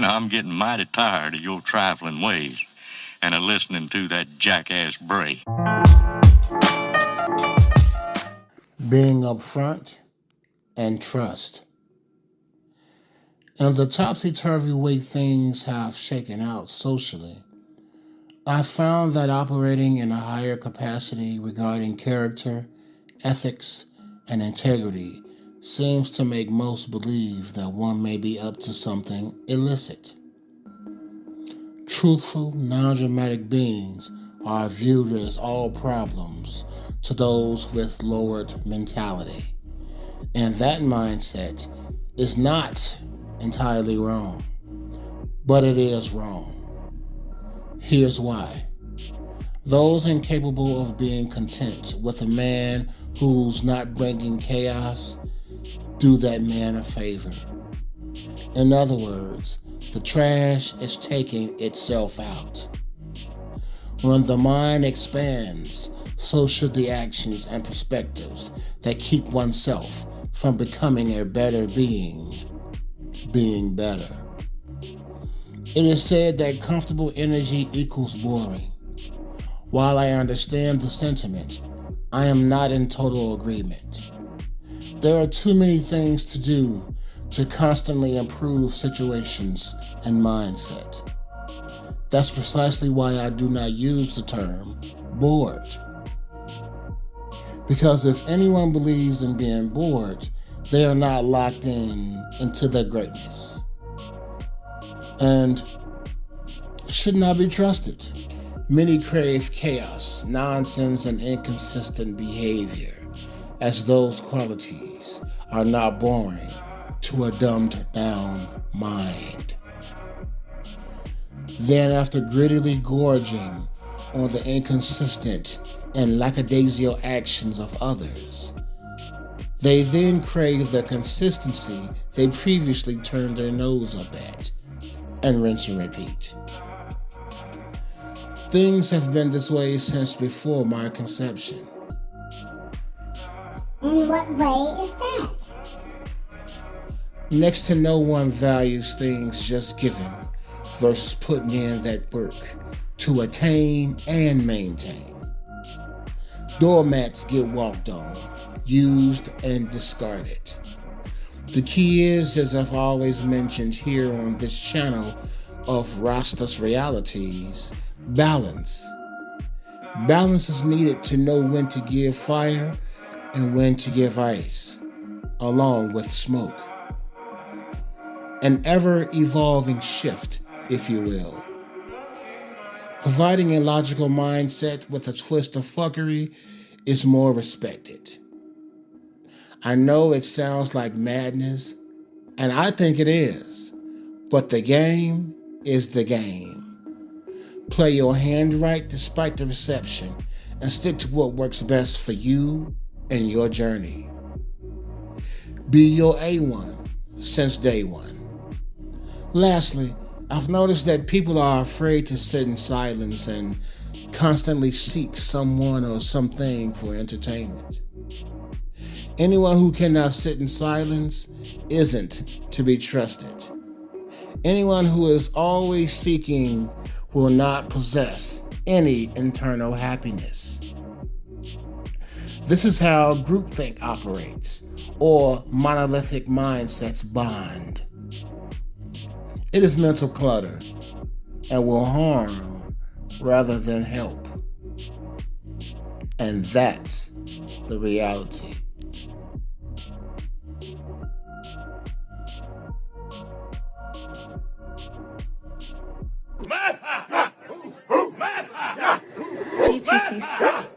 and I'm getting mighty tired of your trifling ways and of listening to that jackass Bray. Being upfront and trust. In the topsy-turvy way things have shaken out socially, I found that operating in a higher capacity regarding character, ethics, and integrity seems to make most believe that one may be up to something illicit. Truthful, non-dramatic beings are viewed as all problems to those with lowered mentality. And that mindset is not entirely wrong, but it is wrong. Here's why. Those incapable of being content with a man who's not bringing chaos do that man a favor. In other words, the trash is taking itself out. When the mind expands, so should the actions and perspectives that keep oneself from becoming a better being better. It is said that comfortable energy equals boring. While I understand the sentiment, I am not in total agreement. There are too many things to do to constantly improve situations and mindset. That's precisely why I do not use the term bored. Because if anyone believes in being bored, they are not locked into their greatness and should not be trusted. Many crave chaos, nonsense, and inconsistent behavior, as those qualities are not boring to a dumbed-down mind. Then, after greedily gorging on the inconsistent and lackadaisical actions of others, they then crave the consistency they previously turned their nose up at, and rinse and repeat. Things have been this way since before my conception. In what way is that? Next to no one values things just given versus putting in that work to attain and maintain. Doormats get walked on, used and discarded. The key is, as I've always mentioned here on this channel of Rasta's Realities, balance. Balance is needed to know when to give fire and when to give ice, along with smoke. An ever-evolving shift, if you will. Providing a logical mindset with a twist of fuckery is more respected. I know it sounds like madness, and I think it is, but the game is the game. Play your hand right despite the reception, and stick to what works best for you and your journey. Be your A1 since day one. Lastly, I've noticed that people are afraid to sit in silence and constantly seek someone or something for entertainment. Anyone who cannot sit in silence isn't to be trusted. Anyone who is always seeking will not possess any internal happiness. This is how groupthink operates, or monolithic mindsets bond. It is mental clutter and will harm rather than help. And that's the reality. GTTC.